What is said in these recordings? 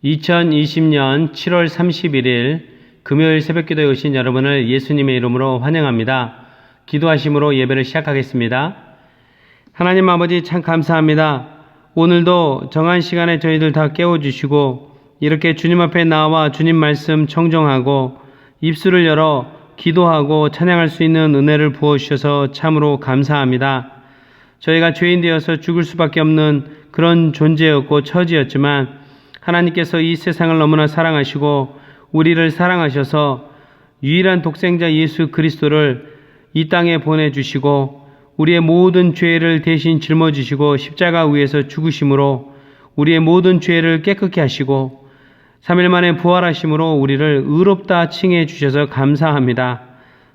2020년 7월 31일 금요일 새벽기도에 오신 여러분을 예수님의 이름으로 환영합니다. 기도하심으로 예배를 시작하겠습니다. 하나님 아버지 참 감사합니다. 오늘도 정한 시간에 저희들 다 깨워주시고 이렇게 주님 앞에 나와 주님 말씀 청정하고 입술을 열어 기도하고 찬양할 수 있는 은혜를 부어주셔서 참으로 감사합니다. 저희가 죄인 되어서 죽을 수밖에 없는 그런 존재였고 처지였지만 하나님께서 이 세상을 너무나 사랑하시고 우리를 사랑하셔서 유일한 독생자 예수 그리스도를 이 땅에 보내주시고 우리의 모든 죄를 대신 짊어지시고 십자가 위에서 죽으심으로 우리의 모든 죄를 깨끗게 하시고 3일 만에 부활하심으로 우리를 의롭다 칭해 주셔서 감사합니다.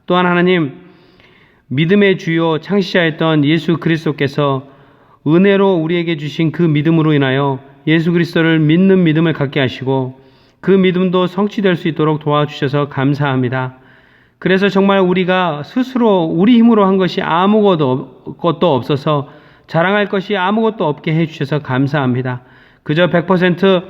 또한 하나님, 믿음의 주요 창시자였던 예수 그리스도께서 은혜로 우리에게 주신 그 믿음으로 인하여 예수 그리스도를 믿는 믿음을 갖게 하시고 그 믿음도 성취될 수 있도록 도와주셔서 감사합니다. 그래서 정말 우리가 스스로 우리 힘으로 한 것이 아무것도 없어서 자랑할 것이 아무것도 없게 해주셔서 감사합니다. 그저 100%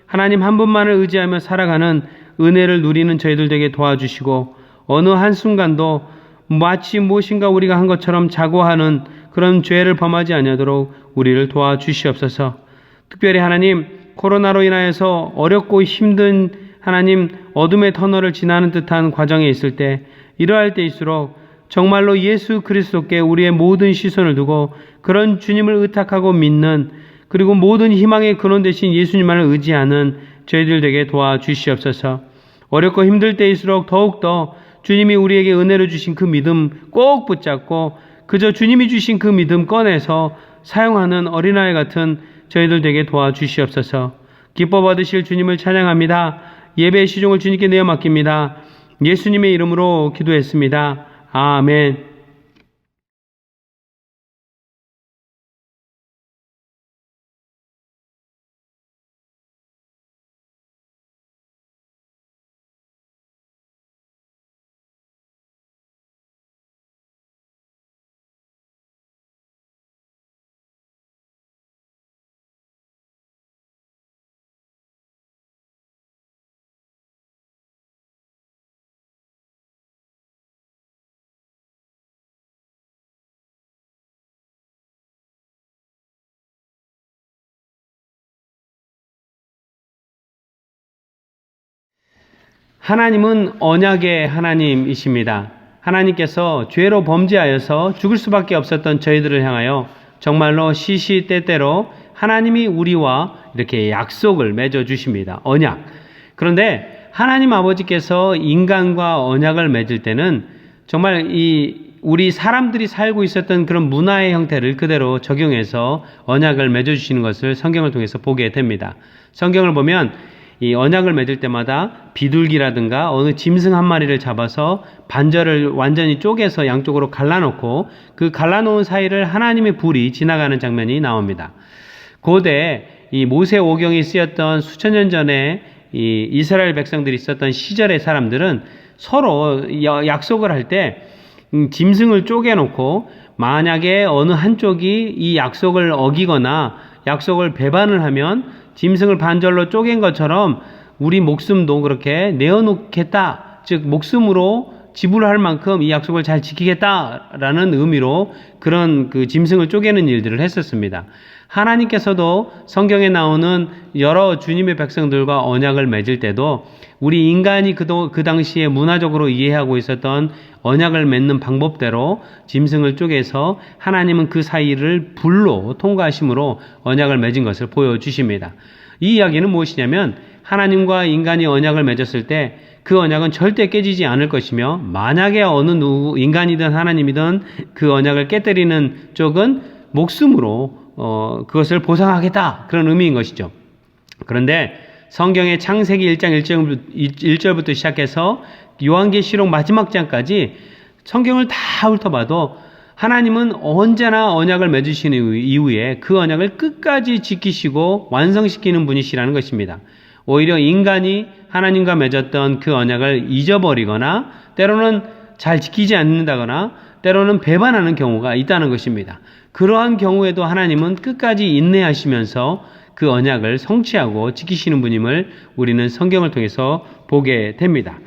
하나님 한 분만을 의지하며 살아가는 은혜를 누리는 저희들 되게 도와주시고 어느 한순간도 마치 무엇인가 우리가 한 것처럼 자고하는 그런 죄를 범하지 아니하도록 우리를 도와주시옵소서. 특별히 하나님, 코로나로 인하여서 어렵고 힘든 하나님 어둠의 터널을 지나는 듯한 과정에 있을 때 이러할 때일수록 정말로 예수 그리스도께 우리의 모든 시선을 두고 그런 주님을 의탁하고 믿는 그리고 모든 희망의 근원 되신 예수님만을 의지하는 저희들 되게 도와주시옵소서. 어렵고 힘들 때일수록 더욱더 주님이 우리에게 은혜로 주신 그 믿음 꼭 붙잡고 그저 주님이 주신 그 믿음 꺼내서 사용하는 어린아이 같은 저희들 되게 도와주시옵소서. 기뻐 받으실 주님을 찬양합니다. 예배의 시종을 주님께 내어 맡깁니다. 예수님의 이름으로 기도했습니다. 아멘. 하나님은 언약의 하나님이십니다. 하나님께서 죄로 범죄하여서 죽을 수밖에 없었던 저희들을 향하여 정말로 시시때때로 하나님이 우리와 이렇게 약속을 맺어 주십니다. 언약. 그런데 하나님 아버지께서 인간과 언약을 맺을 때는 정말 우리 사람들이 살고 있었던 그런 문화의 형태를 그대로 적용해서 언약을 맺어 주시는 것을 성경을 통해서 보게 됩니다. 성경을 보면 이 언약을 맺을 때마다 비둘기라든가 어느 짐승 한 마리를 잡아서 반절을 완전히 쪼개서 양쪽으로 갈라놓고 그 갈라놓은 사이를 하나님의 불이 지나가는 장면이 나옵니다. 고대 이 모세오경이 쓰였던 수천 년 전에 이 이스라엘 백성들이 있었던 시절의 사람들은 서로 약속을 할 때 짐승을 쪼개놓고 만약에 어느 한쪽이 이 약속을 어기거나 약속을 배반을 하면 짐승을 반절로 쪼갠 것처럼 우리 목숨도 그렇게 내어놓겠다. 즉 목숨으로 지불할 만큼 이 약속을 잘 지키겠다라는 의미로 그런 그 짐승을 쪼개는 일들을 했었습니다. 하나님께서도 성경에 나오는 여러 주님의 백성들과 언약을 맺을 때도 우리 인간이 그 당시에 문화적으로 이해하고 있었던 언약을 맺는 방법대로 짐승을 쪼개서 하나님은 그 사이를 불로 통과하심으로 언약을 맺은 것을 보여주십니다. 이 이야기는 무엇이냐면 하나님과 인간이 언약을 맺었을 때 그 언약은 절대 깨지지 않을 것이며 만약에 어느 인간이든 하나님이든 그 언약을 깨뜨리는 쪽은 목숨으로 그것을 보상하겠다 그런 의미인 것이죠. 그런데 성경의 창세기 1장 1절부터 시작해서 요한계시록 마지막 장까지 성경을 다 훑어봐도 하나님은 언제나 언약을 맺으시는 이후에 그 언약을 끝까지 지키시고 완성시키는 분이시라는 것입니다. 오히려 인간이 하나님과 맺었던 그 언약을 잊어버리거나 때로는 잘 지키지 않는다거나 때로는 배반하는 경우가 있다는 것입니다. 그러한 경우에도 하나님은 끝까지 인내하시면서 그 언약을 성취하고 지키시는 분임을 우리는 성경을 통해서 보게 됩니다.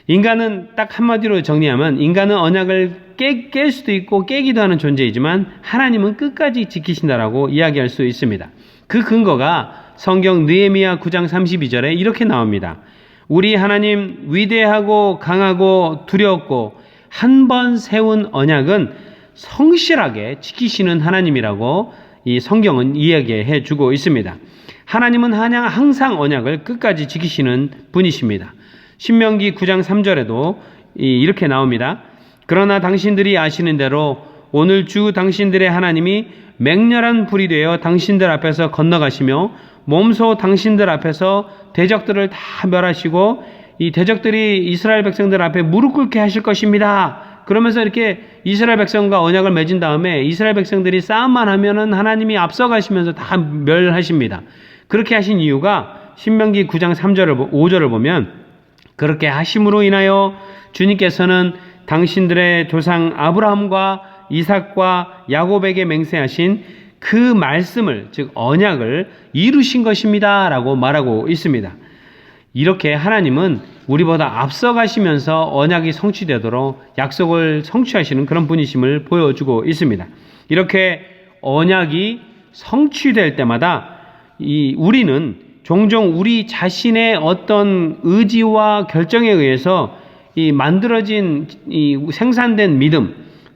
인간은 딱 한마디로 정리하면 인간은 언약을 깰 수도 있고 깨기도 하는 존재이지만 하나님은 끝까지 지키신다라고 이야기할 수 있습니다. 그 근거가 성경 느헤미야 9장 32절에 이렇게 나옵니다. 우리 하나님 위대하고 강하고 두려웠고 한 번 세운 언약은 성실하게 지키시는 하나님이라고 이 성경은 이야기해 주고 있습니다. 하나님은 항상 언약을 끝까지 지키시는 분이십니다. 신명기 9장 3절에도 이렇게 나옵니다. 그러나 당신들이 아시는 대로 오늘 주 당신들의 하나님이 맹렬한 불이 되어 당신들 앞에서 건너가시며 몸소 당신들 앞에서 대적들을 다 멸하시고 이 대적들이 이스라엘 백성들 앞에 무릎 꿇게 하실 것입니다. 그러면서 이렇게 이스라엘 백성과 언약을 맺은 다음에 이스라엘 백성들이 싸움만 하면은 하나님이 앞서가시면서 다 멸하십니다. 그렇게 하신 이유가 신명기 9장 5절을 보면 그렇게 하심으로 인하여 주님께서는 당신들의 조상 아브라함과 이삭과 야곱에게 맹세하신 그 말씀을, 즉 언약을 이루신 것입니다 라고 말하고 있습니다. 이렇게 하나님은 우리보다 앞서가시면서 언약이 성취되도록 약속을 성취하시는 그런 분이심을 보여주고 있습니다. 이렇게 언약이 성취될 때마다 우리는 종종 우리 자신의 어떤 의지와 결정에 의해서 만들어진 생산된 믿음,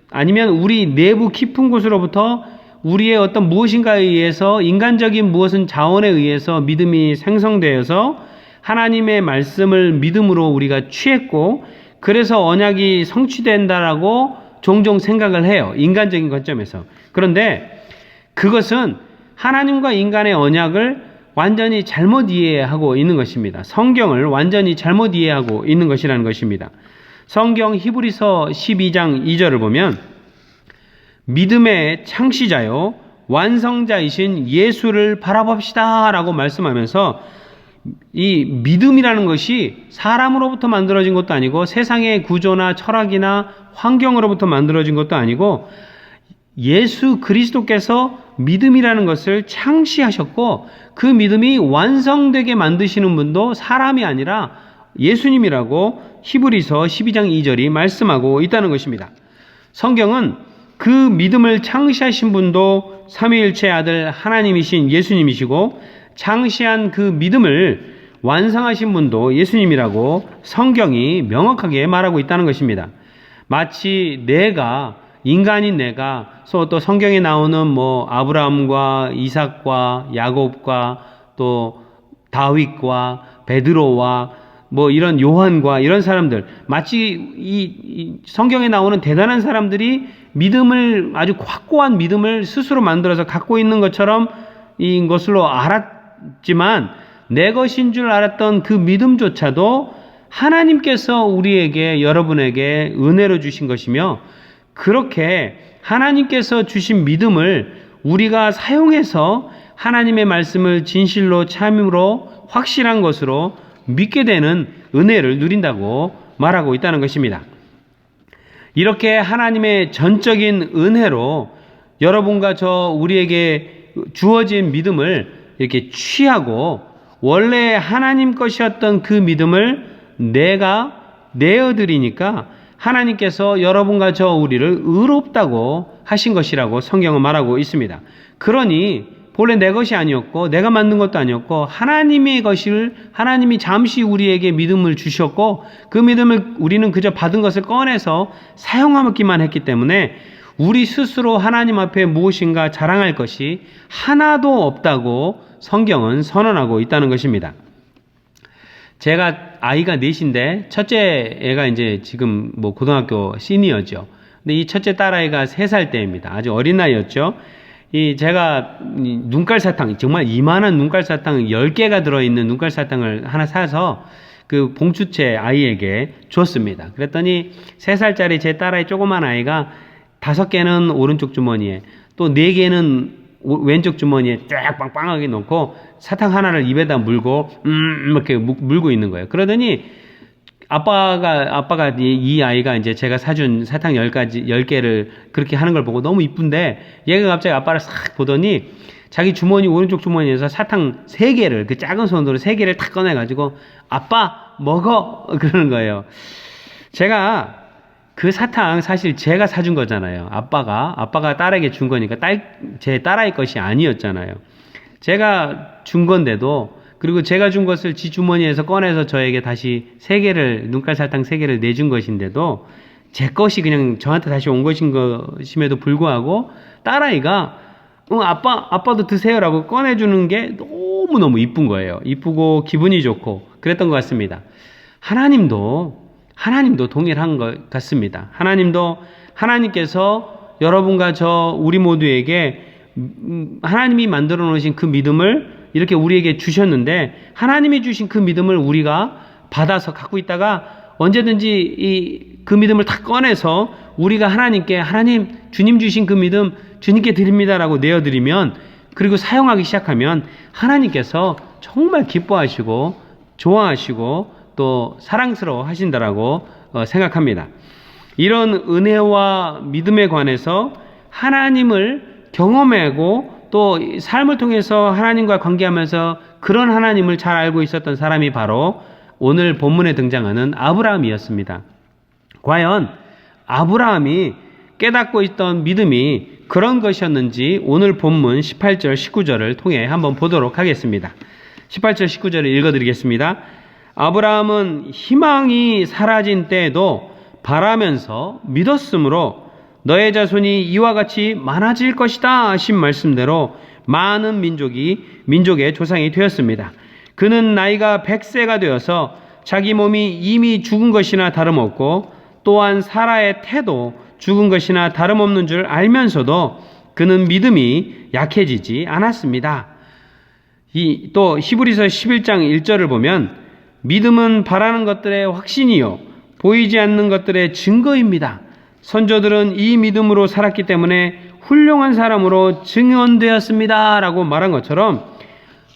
아니면 우리 내부 깊은 곳으로부터 우리의 어떤 무엇인가에 의해서 인간적인 무엇은 자원에 의해서 믿음이 생성되어서 하나님의 말씀을 믿음으로 우리가 취했고 그래서 언약이 성취된다라고 종종 생각을 해요. 인간적인 관점에서. 그런데 그것은 하나님과 인간의 언약을 완전히 잘못 이해하고 있는 것입니다. 성경을 완전히 잘못 이해하고 있는 것이라는 것입니다. 성경 히브리서 12장 2절을 보면 믿음의 창시자요 완성자이신 예수를 바라봅시다 라고 말씀하면서 이 믿음이라는 것이 사람으로부터 만들어진 것도 아니고 세상의 구조나 철학이나 환경으로부터 만들어진 것도 아니고 예수 그리스도께서 믿음이라는 것을 창시하셨고 그 믿음이 완성되게 만드시는 분도 사람이 아니라 예수님이라고 히브리서 12장 2절이 말씀하고 있다는 것입니다. 성경은 그 믿음을 창시하신 분도 삼위일체 아들 하나님이신 예수님이시고 창시한 그 믿음을 완성하신 분도 예수님이라고 성경이 명확하게 말하고 있다는 것입니다. 마치 인간인 내가 또 성경에 나오는 아브라함과 이삭과 야곱과 또 다윗과 베드로와 이런 요한과 이런 사람들, 마치 이 성경에 나오는 대단한 사람들이 믿음을, 아주 확고한 믿음을 스스로 만들어서 갖고 있는 것처럼 이 것으로 알았지만 내 것인 줄 알았던 그 믿음조차도 하나님께서 우리에게, 여러분에게 은혜로 주신 것이며 그렇게 하나님께서 주신 믿음을 우리가 사용해서 하나님의 말씀을 진실로 참으로 확실한 것으로 믿게 되는 은혜를 누린다고 말하고 있다는 것입니다. 이렇게 하나님의 전적인 은혜로 여러분과 우리에게 주어진 믿음을 이렇게 취하고 원래 하나님 것이었던 그 믿음을 내가 내어드리니까 하나님께서 여러분과 우리를 의롭다고 하신 것이라고 성경은 말하고 있습니다. 그러니 본래 내 것이 아니었고 내가 만든 것도 아니었고 하나님의 것을 하나님이 잠시 우리에게 믿음을 주셨고 그 믿음을 우리는 그저 받은 것을 꺼내서 사용하기만 했기 때문에 우리 스스로 하나님 앞에 무엇인가 자랑할 것이 하나도 없다고 성경은 선언하고 있다는 것입니다. 제가 아이가 넷인데 첫째 애가 이제 지금 고등학교 시니어죠. 근데 이 첫째 딸아이가 3살 때입니다. 아주 어린 나이였죠. 제가 눈깔 사탕, 정말 이만한 눈깔 사탕 10개가 들어있는 눈깔 사탕을 하나 사서 그 봉투채 아이에게 줬습니다. 그랬더니 3살짜리 제 딸아이 조그만 아이가 5개는 오른쪽 주머니에 또 4개는 왼쪽 주머니에 쫙 빵빵하게 넣고 사탕 하나를 입에다 물고 이렇게 물고 있는 거예요. 그러더니 아빠가 이 아이가 이제 제가 사준 사탕 10개를 그렇게 하는 걸 보고 너무 이쁜데 얘가 갑자기 아빠를 싹 보더니 자기 주머니, 오른쪽 주머니에서 사탕 3개를, 그 작은 손으로 3개를 탁 꺼내가지고 아빠 먹어! 그러는 거예요. 제가 그 사탕 사실 제가 사준 거잖아요. 아빠가 딸에게 준 거니까 제 딸아이 것이 아니었잖아요. 제가 준 건데도, 그리고 제가 준 것을 지 주머니에서 꺼내서 저에게 다시 3개를, 눈깔 사탕 3개를 내준 것인데도 제 것이 그냥 저한테 다시 온 것임에도 불구하고 딸아이가 아빠도 드세요라고 꺼내주는 게 너무너무 이쁜 거예요. 이쁘고 기분이 좋고 그랬던 것 같습니다. 하나님도 동일한 것 같습니다. 하나님께서 여러분과 우리 모두에게 하나님이 만들어 놓으신 그 믿음을 이렇게 우리에게 주셨는데, 하나님이 주신 그 믿음을 우리가 받아서 갖고 있다가 언제든지 그 믿음을 다 꺼내서 우리가 하나님께, 하나님 주님 주신 그 믿음 주님께 드립니다라고 내어드리면, 그리고 사용하기 시작하면 하나님께서 정말 기뻐하시고 좋아하시고 또 사랑스러워 하신다라고 생각합니다. 이런 은혜와 믿음에 관해서 하나님을 경험하고 또 삶을 통해서 하나님과 관계하면서 그런 하나님을 잘 알고 있었던 사람이 바로 오늘 본문에 등장하는 아브라함이었습니다. 과연 아브라함이 깨닫고 있던 믿음이 그런 것이었는지 오늘 본문 18절 19절을 통해 한번 보도록 하겠습니다. 18절 19절을 읽어드리겠습니다. 아브라함은 희망이 사라진 때에도 바라면서 믿었으므로 너의 자손이 이와 같이 많아질 것이다 하신 말씀대로 많은 민족의 조상이 되었습니다. 그는 나이가 100세가 되어서 자기 몸이 이미 죽은 것이나 다름없고 또한 사라의 태도 죽은 것이나 다름없는 줄 알면서도 그는 믿음이 약해지지 않았습니다. 또 히브리서 11장 1절을 보면 믿음은 바라는 것들의 확신이요 보이지 않는 것들의 증거입니다. 선조들은 이 믿음으로 살았기 때문에 훌륭한 사람으로 증언되었습니다 라고 말한 것처럼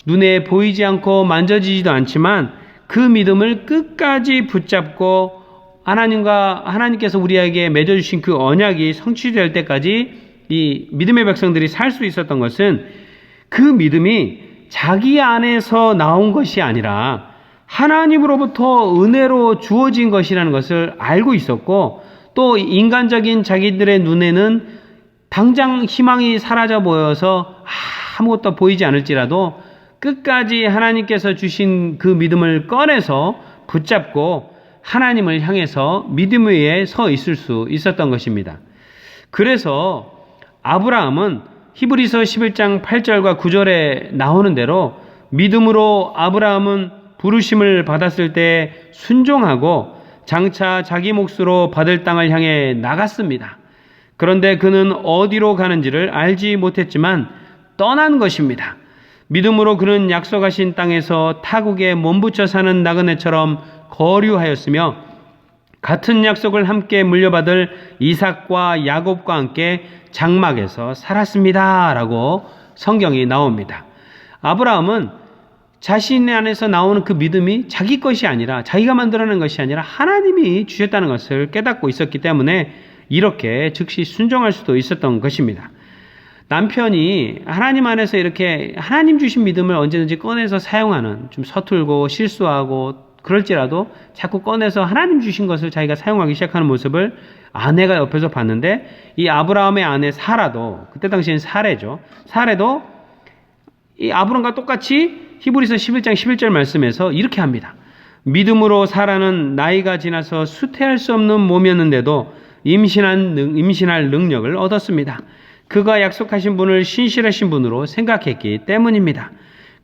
눈에 보이지 않고 만져지지도 않지만 그 믿음을 끝까지 붙잡고 하나님께서 우리에게 맺어주신 그 언약이 성취될 때까지 이 믿음의 백성들이 살 수 있었던 것은 그 믿음이 자기 안에서 나온 것이 아니라 하나님으로부터 은혜로 주어진 것이라는 것을 알고 있었고, 또 인간적인 자기들의 눈에는 당장 희망이 사라져 보여서 아무것도 보이지 않을지라도 끝까지 하나님께서 주신 그 믿음을 꺼내서 붙잡고 하나님을 향해서 믿음 위에 서 있을 수 있었던 것입니다. 그래서 아브라함은 히브리서 11장 8절과 9절에 나오는 대로 믿음으로 아브라함은 부르심을 받았을 때 순종하고 장차 자기 몫으로 받을 땅을 향해 나갔습니다. 그런데 그는 어디로 가는지를 알지 못했지만 떠난 것입니다. 믿음으로 그는 약속하신 땅에서 타국에 몸붙여 사는 나그네처럼 거류하였으며 같은 약속을 함께 물려받을 이삭과 야곱과 함께 장막에서 살았습니다 라고 성경이 나옵니다. 아브라함은 자신 안에서 나오는 그 믿음이 자기 것이 아니라, 자기가 만들어낸 것이 아니라 하나님이 주셨다는 것을 깨닫고 있었기 때문에 이렇게 즉시 순종할 수도 있었던 것입니다. 남편이 하나님 안에서 이렇게 하나님 주신 믿음을 언제든지 꺼내서 사용하는, 좀 서툴고 실수하고 그럴지라도 자꾸 꺼내서 하나님 주신 것을 자기가 사용하기 시작하는 모습을 아내가 옆에서 봤는데, 이 아브라함의 아내 사라도, 그때 당시엔 사례도 이 아브라함과 똑같이 히브리서 11장 11절 말씀에서 이렇게 합니다. 믿음으로 사라는 나이가 지나서 수태할 수 없는 몸이었는데도 임신할 능력을 얻었습니다. 그가 약속하신 분을 신실하신 분으로 생각했기 때문입니다.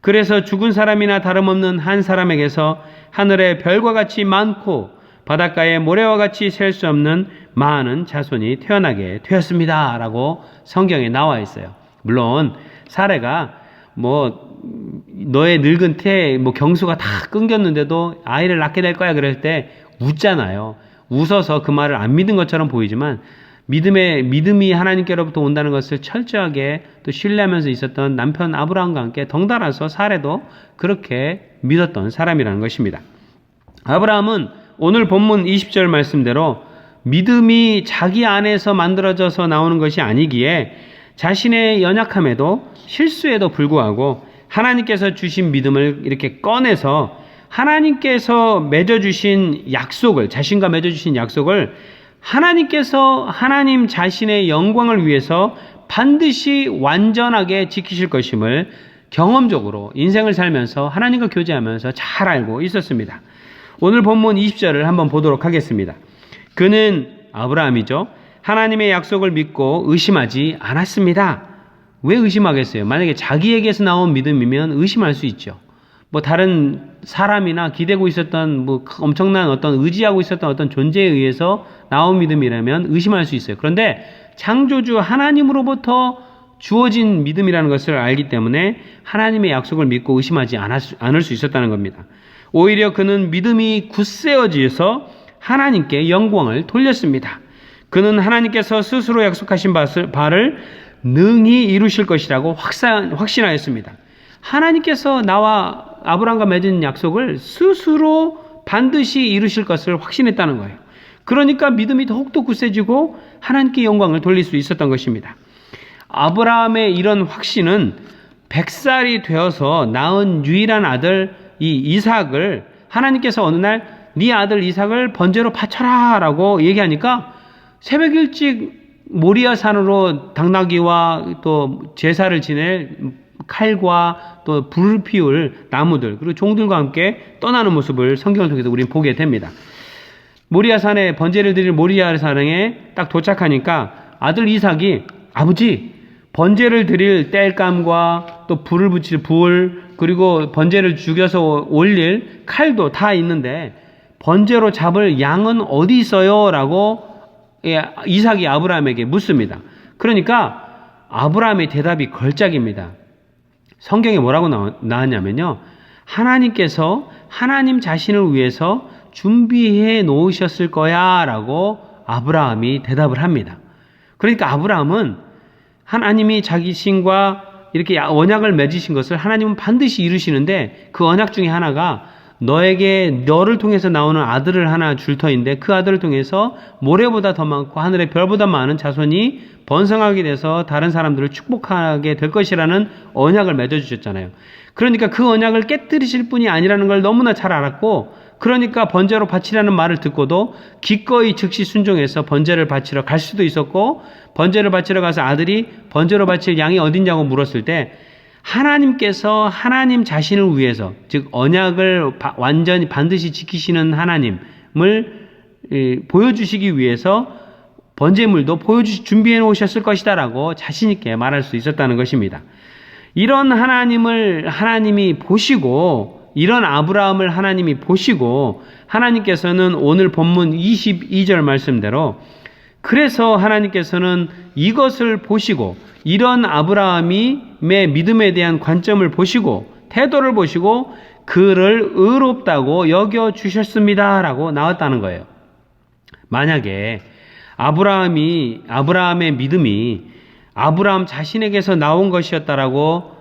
그래서 죽은 사람이나 다름없는 한 사람에게서 하늘의 별과 같이 많고 바닷가의 모래와 같이 셀 수 없는 많은 자손이 태어나게 되었습니다 라고 성경에 나와 있어요. 물론 사례가 너의 늙은 태 경수가 다 끊겼는데도 아이를 낳게 될 거야 그럴 때 웃잖아요. 웃어서 그 말을 안 믿은 것처럼 보이지만 믿음이 하나님께로부터 온다는 것을 철저하게 또 신뢰하면서 있었던 남편 아브라함과 함께 덩달아서 사례도 그렇게 믿었던 사람이라는 것입니다. 아브라함은 오늘 본문 20절 말씀대로 믿음이 자기 안에서 만들어져서 나오는 것이 아니기에 자신의 연약함에도 실수에도 불구하고 하나님께서 주신 믿음을 이렇게 꺼내서 하나님께서 맺어주신 약속을, 자신과 맺어주신 약속을 하나님께서 하나님 자신의 영광을 위해서 반드시 완전하게 지키실 것임을 경험적으로 인생을 살면서 하나님과 교제하면서 잘 알고 있었습니다. 오늘 본문 20절을 한번 보도록 하겠습니다. 그는 아브라함이죠. 하나님의 약속을 믿고 의심하지 않았습니다. 왜 의심하겠어요? 만약에 자기에게서 나온 믿음이면 의심할 수 있죠. 뭐 다른 사람이나 기대고 있었던 뭐 엄청난 어떤 의지하고 있었던 어떤 존재에 의해서 나온 믿음이라면 의심할 수 있어요. 그런데 창조주 하나님으로부터 주어진 믿음이라는 것을 알기 때문에 하나님의 약속을 믿고 의심하지 않을 수 있었다는 겁니다. 오히려 그는 믿음이 굳세어져서 하나님께 영광을 돌렸습니다. 그는 하나님께서 스스로 약속하신 바를 능히 이루실 것이라고 확신하였습니다. 하나님께서 나와 아브라함과 맺은 약속을 스스로 반드시 이루실 것을 확신했다는 거예요. 그러니까 믿음이 더욱더 굳세지고 하나님께 영광을 돌릴 수 있었던 것입니다. 아브라함의 이런 확신은 100살이 되어서 낳은 유일한 아들 이 이삭을 하나님께서 어느 날 네 아들 이삭을 번제로 바쳐라 라고 얘기하니까 새벽 일찍 모리아 산으로 당나귀와 또 제사를 지낼 칼과 또 불을 피울 나무들 그리고 종들과 함께 떠나는 모습을 성경을 통해서 우리는 보게 됩니다. 모리아 산에 번제를 드릴 모리아 산에 딱 도착하니까 아들 이삭이 아버지 번제를 드릴 땔감과 또 불을 붙일 불 그리고 번제를 죽여서 올릴 칼도 다 있는데 번제로 잡을 양은 어디 있어요? 라고 이삭이 아브라함에게 묻습니다. 그러니까 아브라함의 대답이 걸작입니다. 성경에 뭐라고 나왔냐면요. 하나님께서 하나님 자신을 위해서 준비해 놓으셨을 거야 라고 아브라함이 대답을 합니다. 그러니까 아브라함은 하나님이 자기 신과 이렇게 언약을 맺으신 것을 하나님은 반드시 이루시는데 그 언약 중에 하나가 너를 통해서 나오는 아들을 하나 줄 터인데 그 아들을 통해서 모래보다 더 많고 하늘의 별보다 많은 자손이 번성하게 돼서 다른 사람들을 축복하게 될 것이라는 언약을 맺어주셨잖아요. 그러니까 그 언약을 깨뜨리실 분이 아니라는 걸 너무나 잘 알았고 그러니까 번제로 바치라는 말을 듣고도 기꺼이 즉시 순종해서 번제를 바치러 갈 수도 있었고 번제를 바치러 가서 아들이 번제로 바칠 양이 어딨냐고 물었을 때 하나님께서 하나님 자신을 위해서 즉 언약을 완전히 반드시 지키시는 하나님을 보여주시기 위해서 번제물도 준비해 놓으셨을 것이다 라고 자신 있게 말할 수 있었다는 것입니다. 이런 하나님을 하나님이 보시고 이런 아브라함을 하나님이 보시고 하나님께서는 오늘 본문 22절 말씀대로 그래서 하나님께서는 이것을 보시고 이런 아브라함의 믿음에 대한 관점을 보시고 태도를 보시고 그를 의롭다고 여겨주셨습니다 라고 나왔다는 거예요. 만약에 아브라함의 믿음이 아브라함 자신에게서 나온 것이었다라고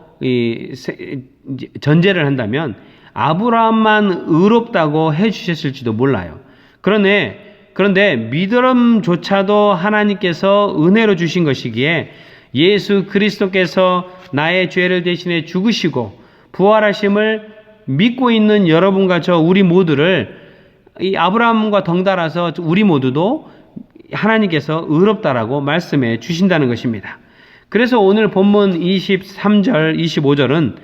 전제를 한다면 아브라함만 의롭다고 해주셨을지도 몰라요. 그런데 믿음조차도 하나님께서 은혜로 주신 것이기에 예수 그리스도께서 나의 죄를 대신해 죽으시고 부활하심을 믿고 있는 여러분과 저 우리 모두를 이 아브라함과 덩달아서 우리 모두도 하나님께서 의롭다라고 말씀해 주신다는 것입니다. 그래서 오늘 본문 23절, 25절은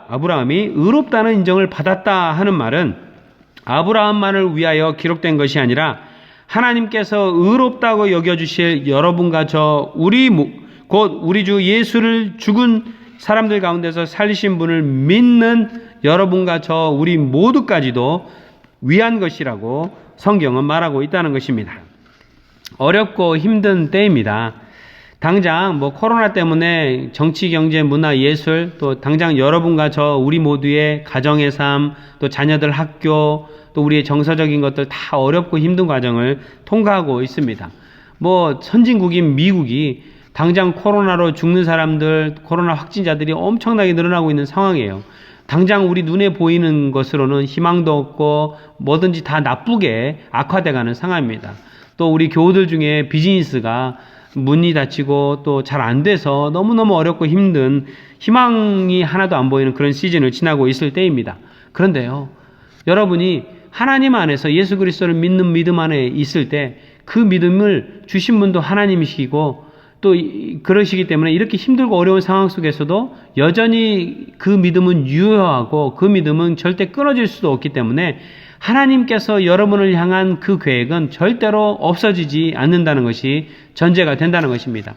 아브라함이 의롭다는 인정을 받았다 하는 말은 아브라함만을 위하여 기록된 것이 아니라 하나님께서 의롭다고 여겨주실 여러분과 저 곧 우리 주 예수를 죽은 사람들 가운데서 살리신 분을 믿는 여러분과 저 우리 모두까지도 위한 것이라고 성경은 말하고 있다는 것입니다. 어렵고 힘든 때입니다. 당장 코로나 때문에 정치, 경제, 문화, 예술 또 당장 여러분과 저 우리 모두의 가정의 삶 또 자녀들 학교 또 우리의 정서적인 것들 다 어렵고 힘든 과정을 통과하고 있습니다. 선진국인 미국이 당장 코로나로 죽는 사람들, 코로나 확진자들이 엄청나게 늘어나고 있는 상황이에요. 당장 우리 눈에 보이는 것으로는 희망도 없고 뭐든지 다 나쁘게 악화돼가는 상황입니다. 또 우리 교우들 중에 비즈니스가 문이 닫히고 또 잘 안 돼서 너무너무 어렵고 힘든 희망이 하나도 안 보이는 그런 시즌을 지나고 있을 때입니다. 그런데요, 여러분이 하나님 안에서 예수 그리스도를 믿는 믿음 안에 있을 때 그 믿음을 주신 분도 하나님이시고 또 그러시기 때문에 이렇게 힘들고 어려운 상황 속에서도 여전히 그 믿음은 유효하고 그 믿음은 절대 끊어질 수도 없기 때문에 하나님께서 여러분을 향한 그 계획은 절대로 없어지지 않는다는 것이 전제가 된다는 것입니다.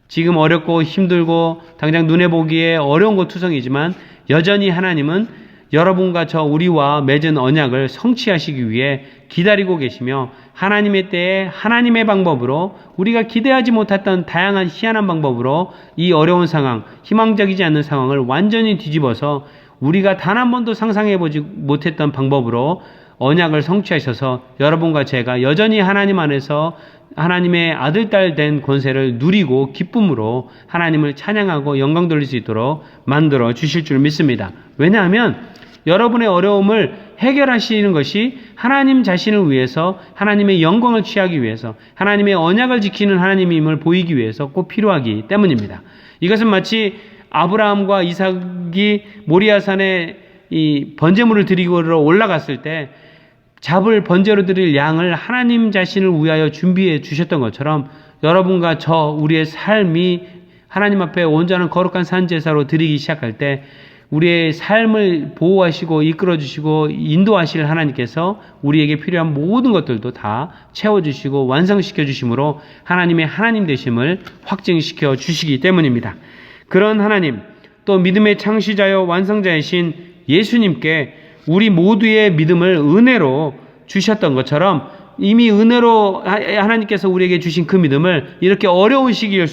지금 어렵고 힘들고 당장 눈에 보기에 어려운 것 투성이지만 여전히 하나님은 여러분과 저 우리와 맺은 언약을 성취하시기 위해 기다리고 계시며 하나님의 때에 하나님의 방법으로 우리가 기대하지 못했던 다양한 희한한 방법으로 이 어려운 상황, 희망적이지 않는 상황을 완전히 뒤집어서 우리가 단 한 번도 상상해보지 못했던 방법으로 언약을 성취하셔서 여러분과 제가 여전히 하나님 안에서 하나님의 아들, 딸 된 권세를 누리고 기쁨으로 하나님을 찬양하고 영광 돌릴 수 있도록 만들어 주실 줄 믿습니다. 왜냐하면 여러분의 어려움을 해결하시는 것이 하나님 자신을 위해서 하나님의 영광을 취하기 위해서 하나님의 언약을 지키는 하나님임을 보이기 위해서 꼭 필요하기 때문입니다. 이것은 마치 아브라함과 이삭이 모리아산에 이 번제물을 드리고 올라갔을 때 잡을 번제로 드릴 양을 하나님 자신을 위하여 준비해 주셨던 것처럼 여러분과 저 우리의 삶이 하나님 앞에 온전한 거룩한 산제사로 드리기 시작할 때 우리의 삶을 보호하시고 이끌어주시고 인도하실 하나님께서 우리에게 필요한 모든 것들도 다 채워주시고 완성시켜 주심으로 하나님의 하나님 되심을 확증시켜 주시기 때문입니다. 그런 하나님, 또 믿음의 창시자여 완성자이신 예수님께 우리 모두의 믿음을 은혜로 주셨던 것처럼 이미 은혜로 하나님께서 우리에게 주신 그 믿음을 이렇게 어려운 시기일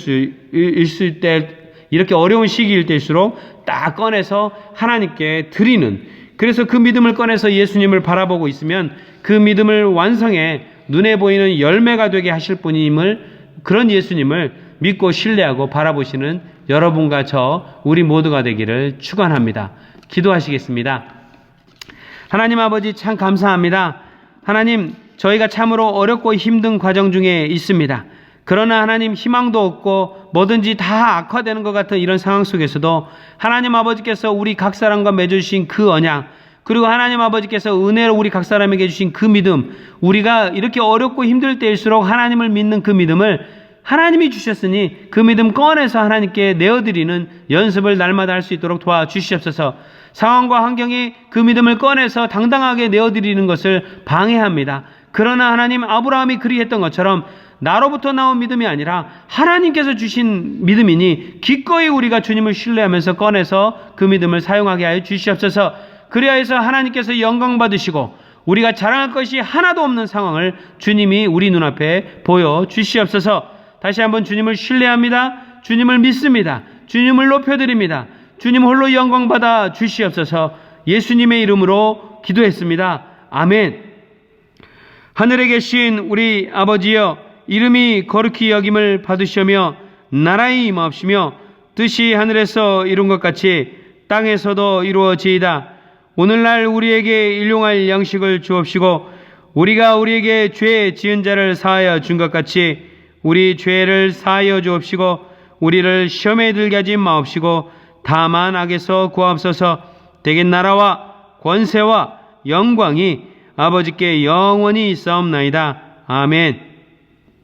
때일수록 딱 꺼내서 하나님께 드리는, 그래서 그 믿음을 꺼내서 예수님을 바라보고 있으면 그 믿음을 완성해 눈에 보이는 열매가 되게 하실 분임을, 그런 예수님을 믿고 신뢰하고 바라보시는 여러분과 저 우리 모두가 되기를 축원합니다. 기도하시겠습니다. 하나님 아버지, 참 감사합니다. 하나님, 저희가 참으로 어렵고 힘든 과정 중에 있습니다. 그러나 하나님, 희망도 없고 뭐든지 다 악화되는 것 같은 이런 상황 속에서도 하나님 아버지께서 우리 각 사람과 맺어주신 그 언약, 그리고 하나님 아버지께서 은혜로 우리 각 사람에게 주신 그 믿음, 우리가 이렇게 어렵고 힘들 때일수록 하나님을 믿는 그 믿음을 하나님이 주셨으니 그 믿음 꺼내서 하나님께 내어드리는 연습을 날마다 할 수 있도록 도와주시옵소서. 상황과 환경이 그 믿음을 꺼내서 당당하게 내어드리는 것을 방해합니다. 그러나 하나님, 아브라함이 그리했던 것처럼 나로부터 나온 믿음이 아니라 하나님께서 주신 믿음이니 기꺼이 우리가 주님을 신뢰하면서 꺼내서 그 믿음을 사용하게 하여 주시옵소서. 그리하여서 하나님께서 영광 받으시고 우리가 자랑할 것이 하나도 없는 상황을 주님이 우리 눈앞에 보여 주시옵소서. 다시 한번 주님을 신뢰합니다. 주님을 믿습니다. 주님을 높여드립니다. 주님 홀로 영광 받아 주시옵소서. 예수님의 이름으로 기도했습니다. 아멘. 하늘에 계신 우리 아버지여, 이름이 거룩히 여김을 받으시며 나라의 임하옵시며 뜻이 하늘에서 이룬 것 같이 땅에서도 이루어지이다. 오늘날 우리에게 일용할 양식을 주옵시고 우리가 우리에게 죄 지은 자를 사하여 준 것 같이 우리 죄를 사하여 주옵시고 우리를 시험에 들게 하지 마옵시고 다만 악에서 구하옵소서. 대개 나라와 권세와 영광이 아버지께 영원히 있사옵나이다. 아멘.